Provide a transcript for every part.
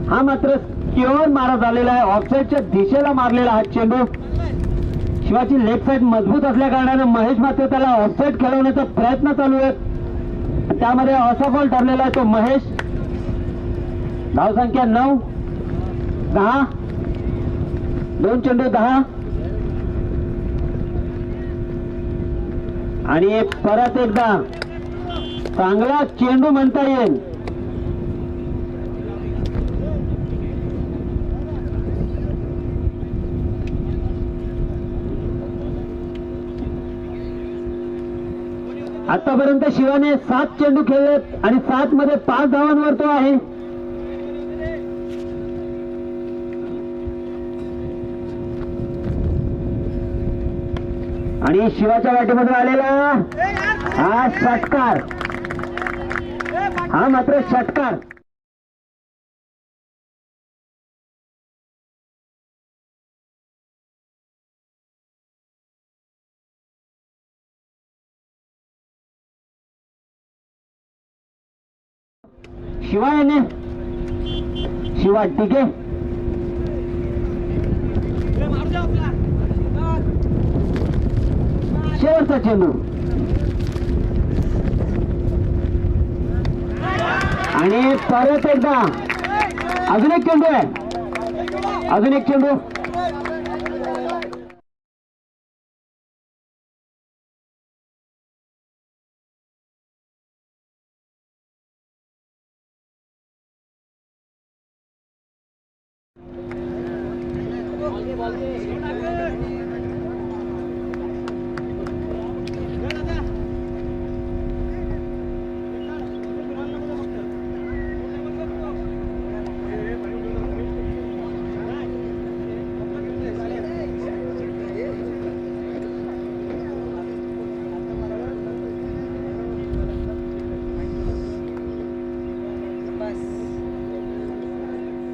हा मात्र केवळ मारा झालेला आहे. ऑफसाईडच्या दिशेला मारलेला हा चेंडू. शिवाची लेग साईड मजबूत असल्या कारणाने महेश मात्र त्याला ऑफसाईड खेळवण्याचा प्रयत्न चालू आहे. त्यामध्ये असफल ठरलेला आहे तो महेश. धावसंख्या 9, 10, 2 चेंडू 10. आणि परत एकदा चांगला चेंडू म्हणता येईल. आतापर्यंत शिवाने 7 चेंडू खेळलेत आणि 7 मध्ये 5 धावांवर तो आहे. आणि शिवाच्या बॅटीमधून आलेला हा षटकार, हा मात्र षटकार. शिवा याने शिवा टिके शेवटचा चेंडू आणि परत एकदा अजून एक चेंडू आहे, अजून एक चेंडू.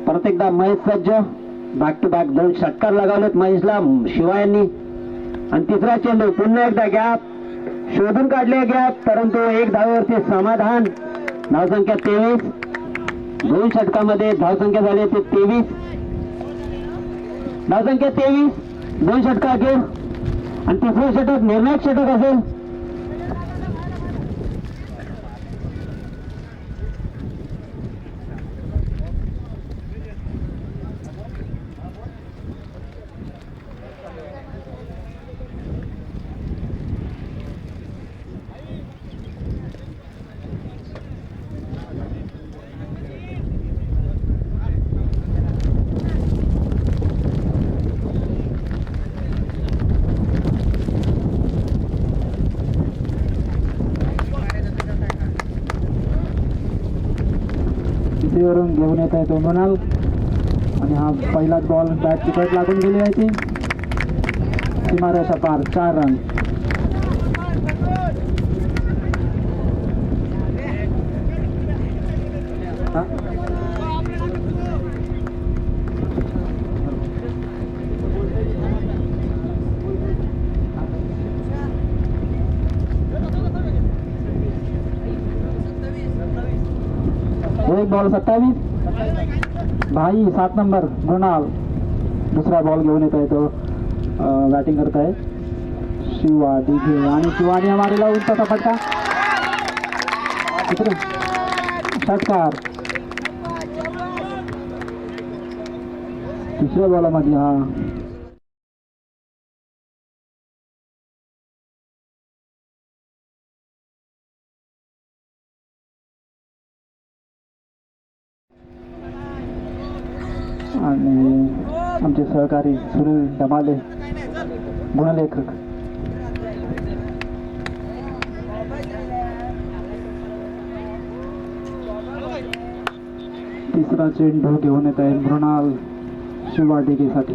परत एकदा महेश सज्ज. बॅक टू बॅक 2 षटकार लगावलेत महेशला शिवा यांनी. आणि तिसरा चेंडू पुन्हा एकदा गॅप शोधून काढले गॅप, परंतु 1 धावेवरती समाधान. धावसंख्या 23. 2 षटकामध्ये धावसंख्या झाली ते 23. धावसंख्या 23, 2 षटक अखेर आणि तिसरं षटक निर्णायक षटक असेल. वरून घेऊन येत आहे तो मृणाल. आणि हा पहिलाच बॉल बॅट तिकट लागून गेली आहे ती सीमारेषा पार. 4 रन. एक बॉल 27. भाई 7 नंबर मृणाल दुसरा बॉल घेऊन येत आहे तो बॅटिंग करत आहे. शिवा डिघे आणि शिवाने मारेला उंचाचा फटका. षटकार तिसऱ्या बॉलामध्ये. हा आणि आमचे सहकारी सुनील धमाले गुणलेखक. तिसरा चेंडू घेऊन येत आहे मृणाल शिवाडिगेसाठी.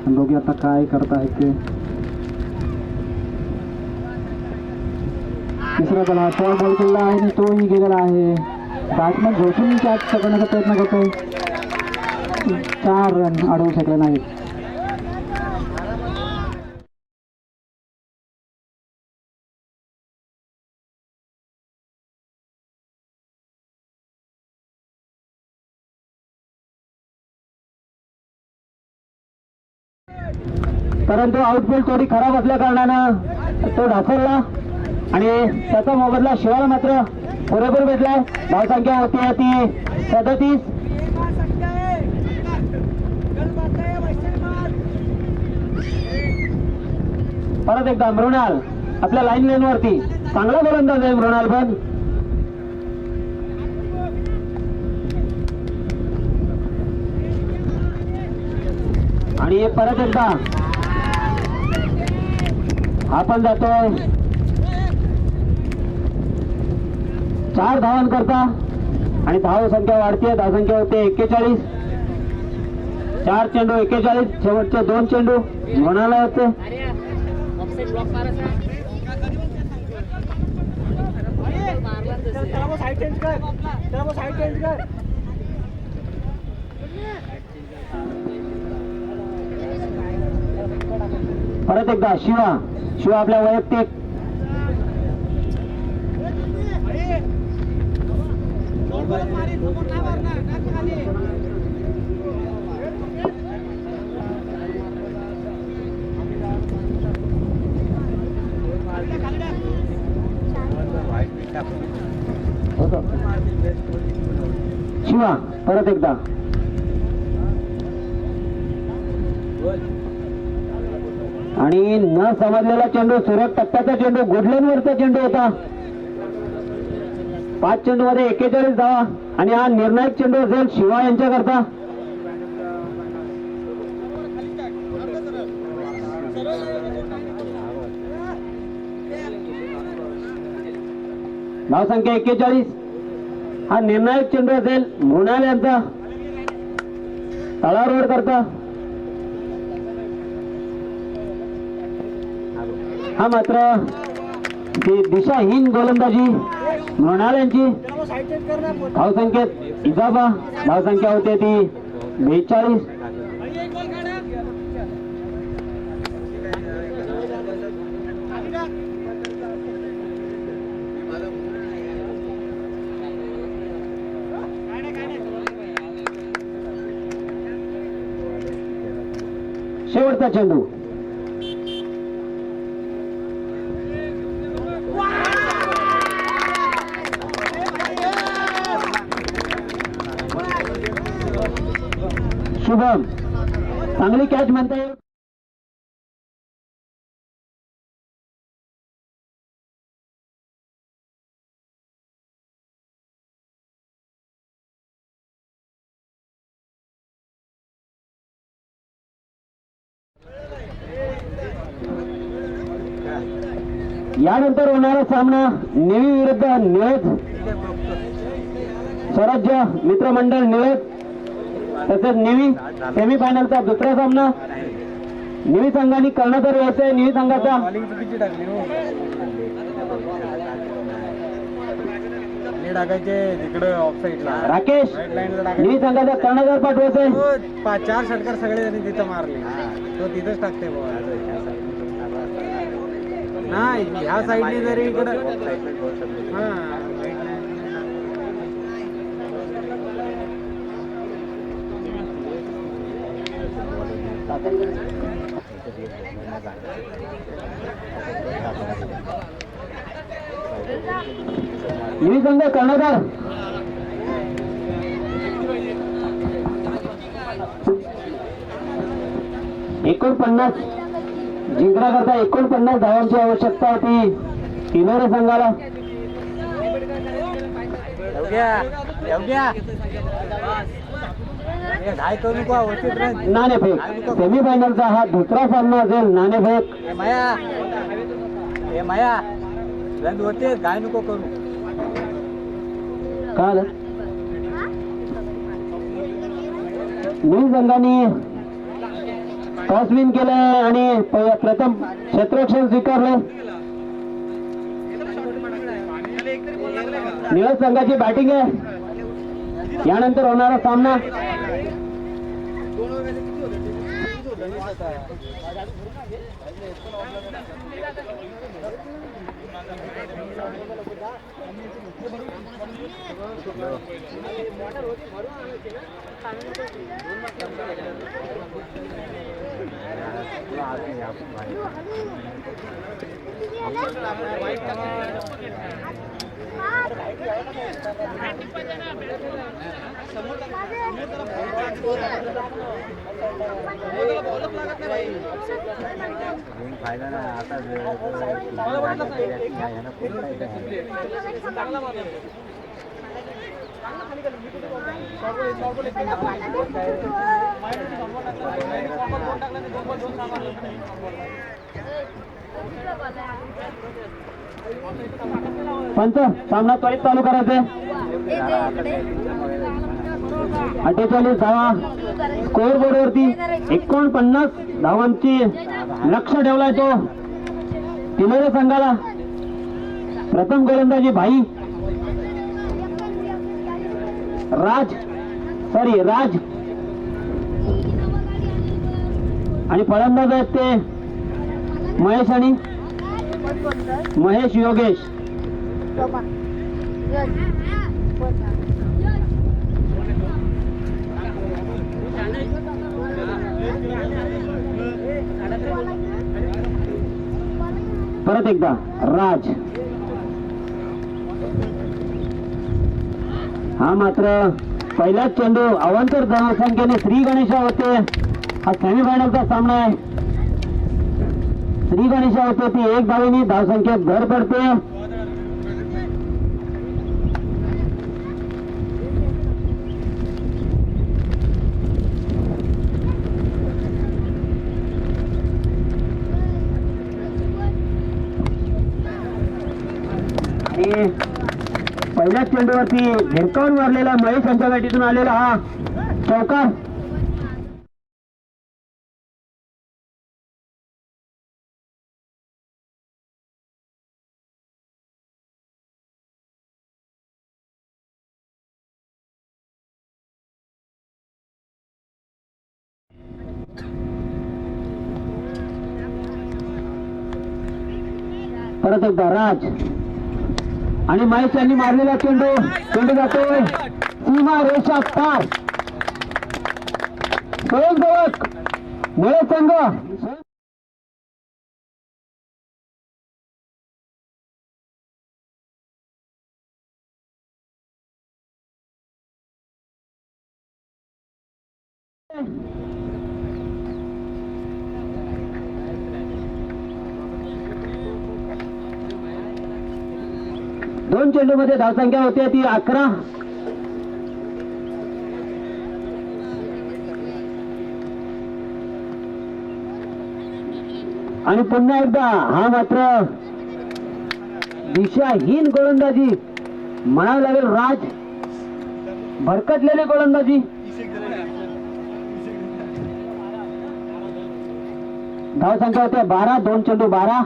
बघूया आता काय करत आहेत ते. तिसरा बॉल हा शॉर्ट बॉल केलेला आहे आणि तोही गेलेला आहे. बॅट्समन झोपून कॅच पकडण्याचा प्रयत्न करतोय. 4 रन अडवू शकले नाहीत. परंतु आउटफील्ड थोडी खराब असल्या कारणानं तो ढासळला आणि त्याचा मोबदला शिवाला मात्र पुरेपूर भेटलाय. धावसंख्या होती ती 37. परत एकदा मृणाल आपल्या लाईन लेन वरती चांगला गोलंदाज आहे मृणाल पण. आणि परत एकदा हा पण जातोय 4 धावांकरता आणि धाव संख्या वाढते. धावसंख्या होते 41. 4 चेंडू 41. शेवटचे 2 चेंडू मृणाला होते. परत एकदा शिवा आपल्या वैयक्तिक शिवा परत एकदा आणि न समजलेला चेंडू सुरेख टप्प्याचा चेंडू गुडलेनवरचा चेंडू होता. 5 चेंडू मध्ये 41 धावा आणि हा निर्णायक चेंडू असेल शिवा यांच्याकरता. धावसंख्या 41. हा निर्णायक चेंडू असेल मृणाल यांचा तळावर करता. हा मात्र दिशाहीन गोलंदाजी मृणाल यांची. धावसंख्येत इजाफा. धावसंख्या होते ती 42. शेवटचा चेंडू शुभम चांगली कॅच म्हणता येईल. यानंतर होणारा सामना नेवी विरुद्ध निळज स्वराज्य मित्रमंडळ निळज. तसेच नेवी सेमीफायनलचा दुसरा सामना नेवी संघाने कर्णधार यायचा. नेवी संघाचा राकेश नेवी संघाचा कर्णधार पाठवायचा. 4 षटकार सगळे त्यांनी तिथं मारले. तो तिथंच टाकते नाही ह्या साईडने जरी इकडं नेवी संघ कर्णधार $49 जिंकण्याकरता 49 धावांची आवश्यकता होती किनोरे संघाला. नाणेफेक सेमीफायनलचा हा दुसरा सामना असेल. नाणेफेक होते गाय नको करू काल नेवी संघाने टॉस विन केलंय आणि प्रथम क्षेत्ररक्षण स्वीकारले. निळज संघाची बॅटिंग आहे. यानंतर होणारा सामना फायदा नाही आता पंच सामना त्वरित चालू करायचे. 48 धावा स्कोअर बोर्डवरती 49 धावांची लक्ष ठेवलाय तो तिलोरे संघाला. प्रथम गोलंदाजी भाई राज आणि फलंदाज आहेत ते महेश योगेश. परत एकदा राज. हा मात्र पहिलाच चेंडू अवांतर धावसंख्येने श्री गणेशा होते. हा सेमीफायनलचा सामना आहे. श्री गणेशा होते ती 1 धावेने धावसंख्येत भर पडते. आणि पहिल्याच चेंडूवरती भिरकावून मारलेला महेश यांच्या गाठीतून आलेला हा चौकार. परत एकदा राज आणि महेश यांनी मारलेला चेंडू जातोय सीमा रेषा पार. स्वयंसेवक महेश संघ दोन चेंडू मध्ये धावसंख्या होती ती 11. आणि पुन्हा एकदा हा मात्र दिशाहीन गोलंदाजी म्हणावं लागेल. राज भरकटलेली गोलंदाजी. धावसंख्या होत्या 12. 2 चेंडू 12.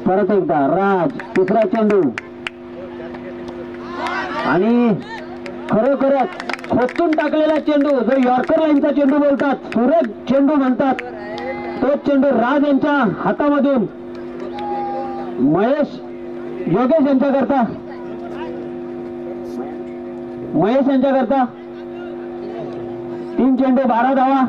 परत एकदा राज तिसरा चेंडू आणि खरोखरच खोचून टाकलेला चेंडू जो यॉर्कर लाईनचा चेंडू बोलतात, सुरेख चेंडू म्हणतात, तोच चेंडू राज यांच्या हातामधून महेश योगेश यांच्याकरता 3 चेंडू 12 धावा.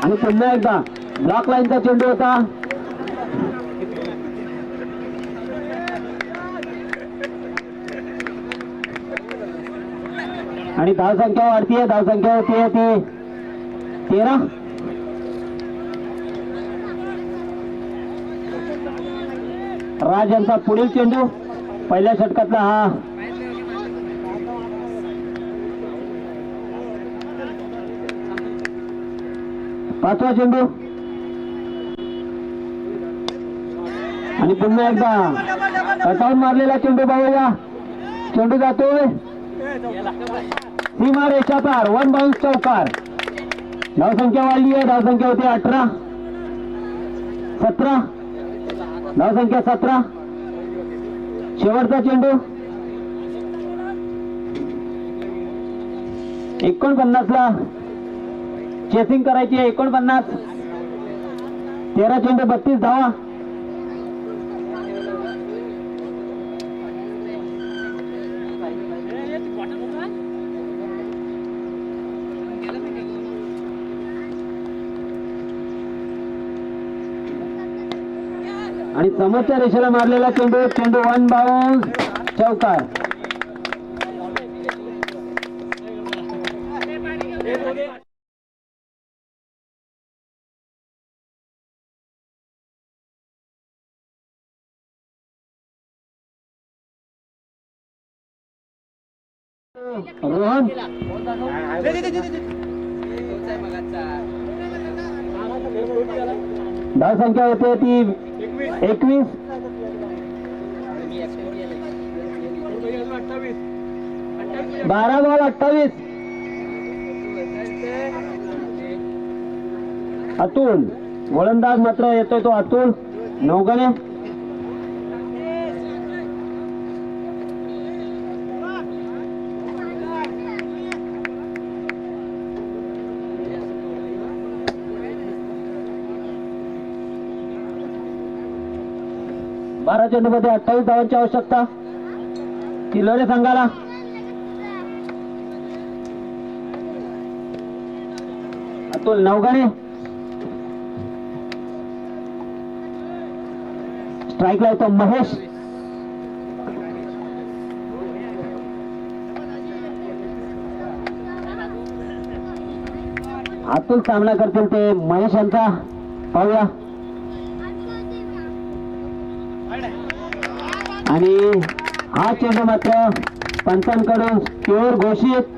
आणि पुन्हा एकदा ब्लॉक लाईनचा चेंडू होता. आणि धावसंख्या वाढतीये. धावसंख्या होतीये ती 13. राज यांचा पुढील चेंडू पहिल्या षटकातला हा पाचवा चेंडू. आणि पुन्हा एकदा कटावून मारलेला चेंडू पाहूया. चेंडू जातोय सीमा रेषा पार. 1 बाउन्स चौकार. धावसंख्या वाढली आहे. धावसंख्या होती 18 17. धावसंख्या 17. शेवटचा चेंडू 49 ला चेसिंग करायची आहे. 49. 13 चेंडू 32 धावा. आणि समोरच्या रेषेला मारलेला चेंडू 1 बाउन्स चौकार. रोहन धावसंख्या होते ती 21. 12 बॉल 28. अतुल गोलंदाज मात्र येतोय तो अतुल नवगणे. बारा चेंडूमध्ये 28 धावांची आवश्यकता किल्लोरे संघाला. अतुल नवगणे स्ट्राईकला येतो महेश. अतुल सामना करतील ते महेश यांचा पाहूया. आणि हा चेंडू मात्र पंचांकडून स्कोर घोषित.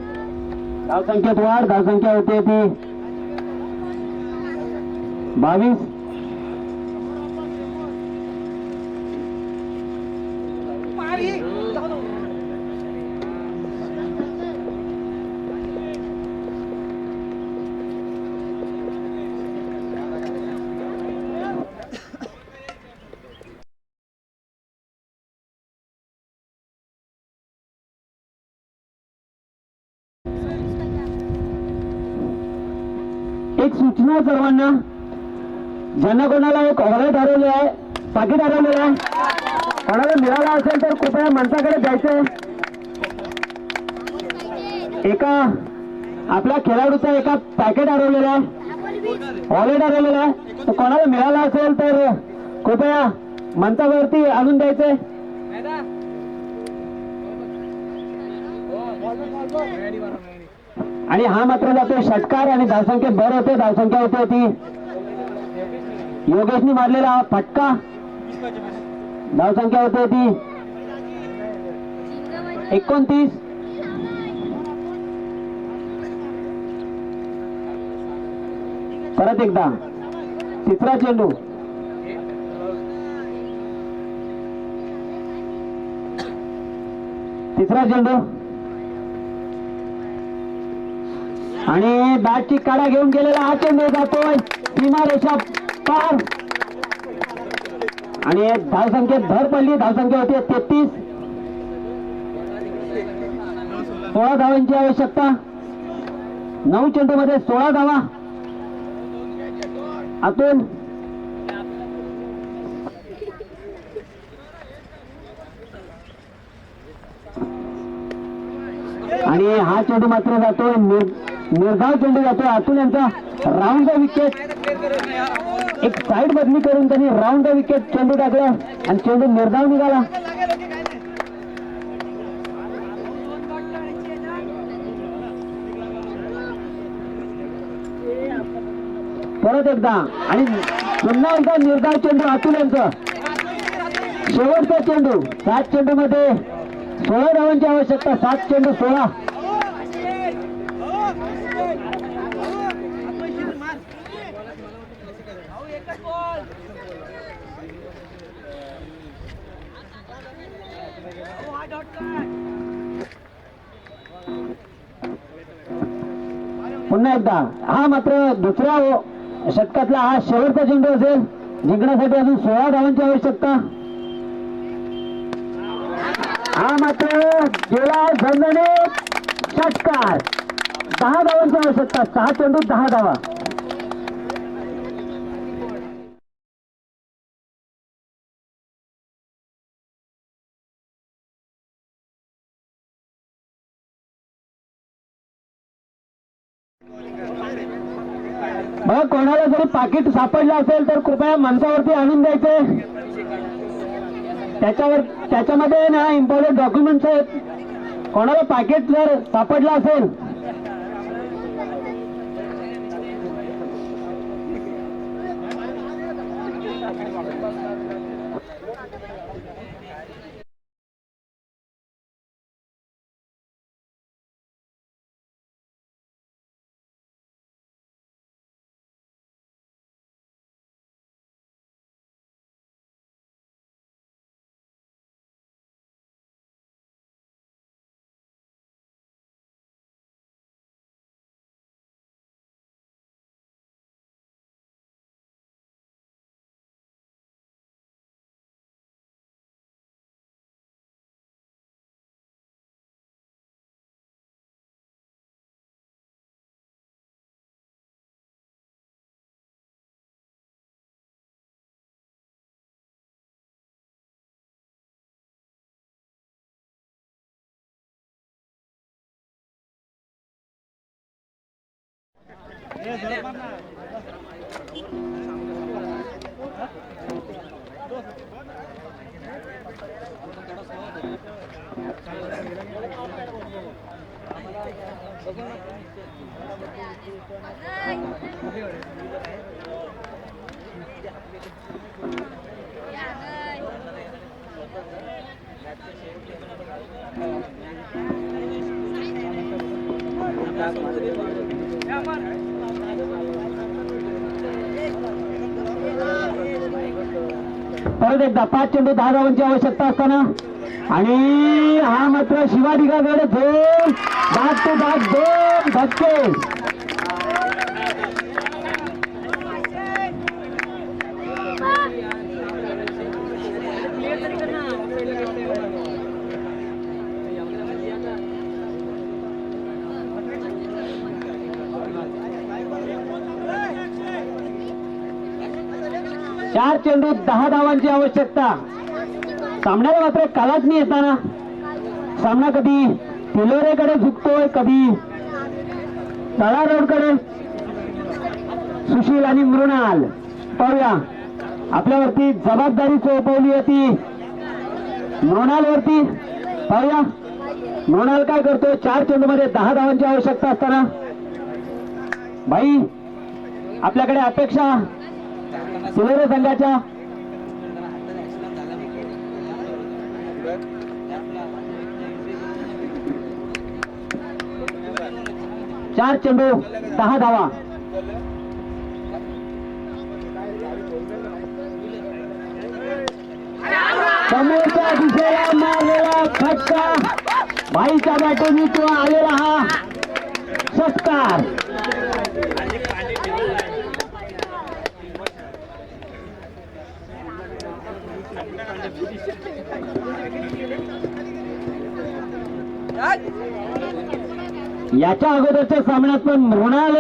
धावसंख्येत वाढ. धावसंख्या होते ती 22. एक सूचना सर्वांना, ज्यांना कोणाला एक वॉलेट हरवले आहे, पाकिट हरवलेलं आहे, कोणाला मिळाला असेल तर कृपया मंचाकडे जायचंय. एका आपल्या खेळाडूचा एका पॅकेट हरवलेला आहे, वॉलेट हरवलेला आहे. तो कोणाला मिळाला असेल तर कृपया मंचावरती आणून द्यायचंय. आणि हा मात्र जातो षटकार. आणि धावसंख्येत भर होते. धावसंख्या होते ती योगेशनी मारलेला फटका. धावसंख्या होते ती 29. परत एकदा तिसरा चेंडू. तिसरा चेंडू आणि बॅटची काढा घेऊन गेलेला हा चेंडू जातोय सीमा रेषा पार. आणि धावसंख्येत भर पडली. धावसंख्या होती 33. 16 धावांची आवश्यकता. 9 चेंडू मध्ये 16 धावा. अतुल आणि हा चेंडू मात्र जातोय निर्धाव चेंडू जातोय. अतुल यांचा राऊंड द विकेट. एक साईड बदली करून त्यांनी राऊंड द विकेट चेंडू टाकला आणि चेंडू निर्धाव निघाला. परत एकदा आणि पुन्हा एकदा निर्धाव चेंडू अतुल यांचा. शेवटचा चेंडू. 7 चेंडू मध्ये 16 धावांची आवश्यकता. 7 चेंडू 16. पुन्हा एकदा हा मात्र दुसऱ्या षटकातला हा शेवटचा चेंडू असेल. जिंकण्यासाठी अजून 16 धावांची आवश्यकता. हा मात्र गेला झणझणीत षटकार. 10 धावांची आवश्यकता. 6 चेंडू 10 धावा. बघा, कोणाला जरी पाकिट सापडलं असेल तर कृपया मंचावरती आणून द्यायचे. त्याच्यामध्ये ना इम्पॉर्टंट डॉक्युमेंट्स आहेत. कोणाला पाकिट जर सापडलं असेल परत एकदा 5 चेंडू 10 धावांची आवश्यकता असताना आणि हा मात्र शिवाधिकाकडे झोल. बॅक टू बॅक 2 धक्के. चार चेंडू 10 धावांची आवश्यकता. सामन्याला मात्र कालाचनी येताना सामना कधी तिलोरेकडे झुकतोय, कधी तळा रोडकडे. सुशील आणि मृणाल पाहूया, आपल्यावरती जबाबदारी सोपवली होती मृणालवरती. पाहूया मृणाल काय करतो. 4 चेंडू मध्ये 10 धावांची आवश्यकता असताना भाई आपल्याकडे अपेक्षा तिलोरे संघाच्या. चार चेंडू 10 धावा. समोरच्या दिशेला मारलेला फटका. भाईच्या बॅटोनी तो आलेला हा षटकार. याच्या अगोदरच्या सामन्यात पण मृणाल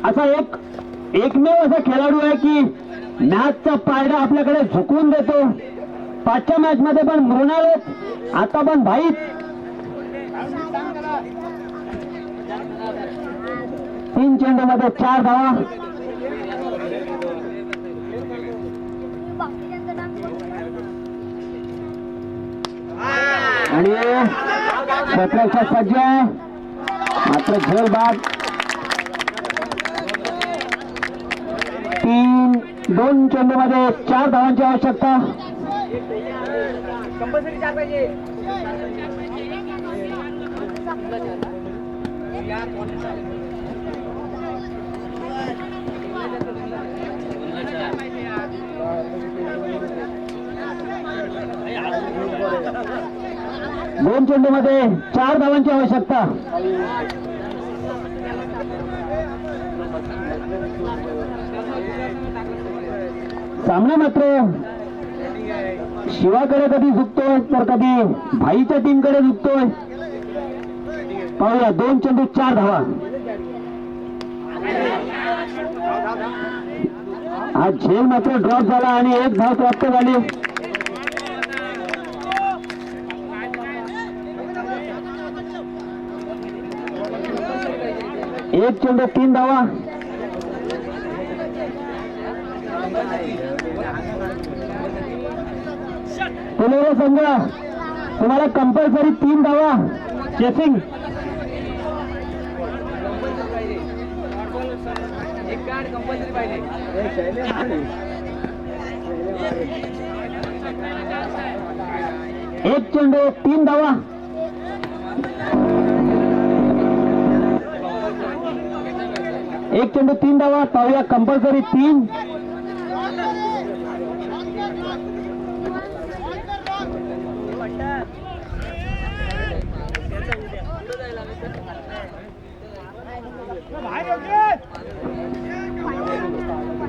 असा एकमेव असा खेळाडू आहे की मॅचचा पारडा आपल्याकडे झुकवून देतो. 5च्या मॅच मध्ये पण मृणाल, आता पण भाई. तीन चेंडू मध्ये 4 धावा. आणि क्षेत्ररक्षक सज्ज आहे, मात्र झेल बाद. 2 चेंडू मध्ये 4 धावांची आवश्यकता. दोन चेंडूमध्ये 4 धावांची आवश्यकता. सामना मात्र शिवाकडे कधी झुकतोय तर कधी भाईच्या टीमकडे झुकतोय. पाहूया 2 चेंडू 4 धावा. हा झेल मात्र ड्रॉप झाला आणि 1 धाव प्राप्त झाली. एक चेंडू 3 धावा. पुणे संघ तुम्हाला कंपल्सरी 3 धावा चेसिंग. एक चेंडू 3 धावा. एक चेंडू 3 धावा. पाहूया कंपल्सरी 3.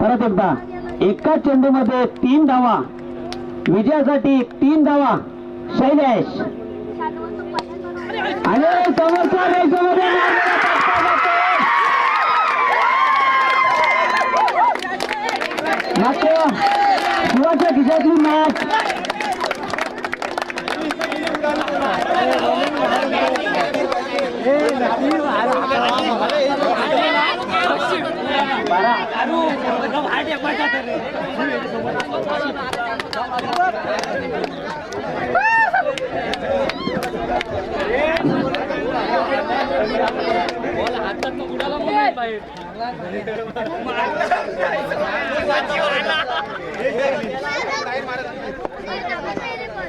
परत एकदा एका चेंडूमध्ये 3 धावा. विजयासाठी 3 धावा शैलेश. आणि समोरच्या रेषेमध्ये मात्र शिवाच्या खिशातली मॅच. हातात उडाला